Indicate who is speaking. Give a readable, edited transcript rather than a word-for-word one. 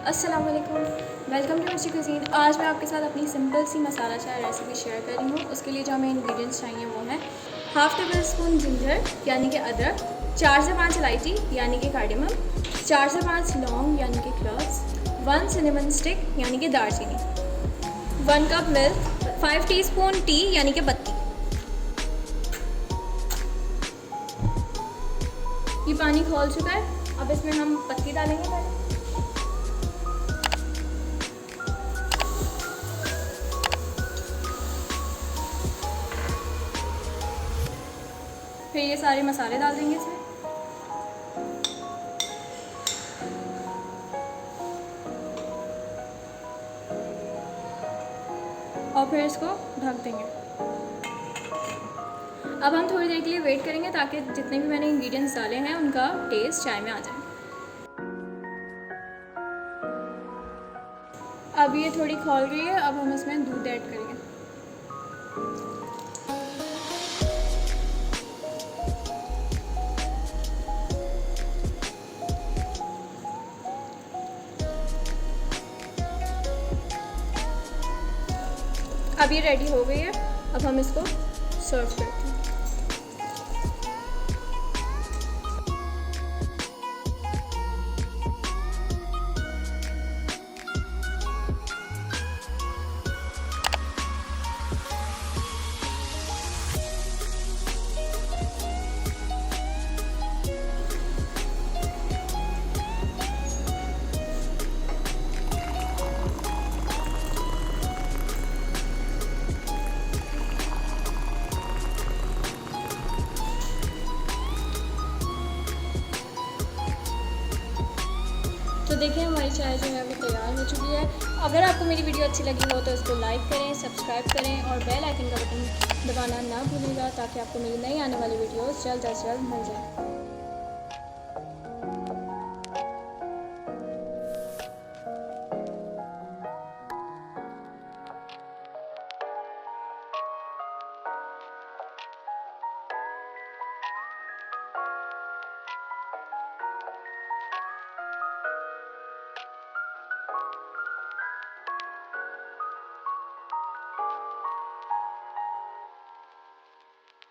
Speaker 1: अस्सलाम वालेकुम, welcome to मिर्ची कुजीन। आज मैं आपके साथ अपनी सिंपल सी मसाला चाय रेसिपी शेयर कर रही हूँ। उसके लिए जो हमें इंग्रेडिएंट्स चाहिए वो हैं 1/2 टेबल स्पून जिंजर यानी कि अदरक, 4 से 5 इलायची यानी कि कार्डेमम, 4 से 5 लौंग यानी कि क्लव्स, 1 सिनेमन स्टिक यानी कि दालचीनी, 1 कप मिल्क, 5 टीस्पून टी यानी कि पत्ती। ये पानी खौल चुका है, अब इसमें हम पत्ती डालेंगे पहले। फिर ये सारे मसाले डाल देंगे इसमें। और फिर इसको ढक देंगे। अब हम थोड़ी देर के लिए वेट करेंगे ताकि जितने भी मैंने इंग्रेडिएंट्स डाले हैं उनका टेस्ट चाय में आ जाए। अब ये थोड़ी खौल गई है, अब हम इसमें दूध ऐड करेंगे। अब ये रेडी हो गई है, अब हम इसको सर्व करते हैं। तो देखिए हमारी चाय जो है वो तैयार हो चुकी है। अगर आपको मेरी वीडियो अच्छी लगी हो तो इसको लाइक करें, सब्सक्राइब करें और बेल आइकन का बटन दबाना ना भूलिएगा ताकि आपको मेरी नई आने वाली वीडियोस जल्द अज जल्द मिल जाए।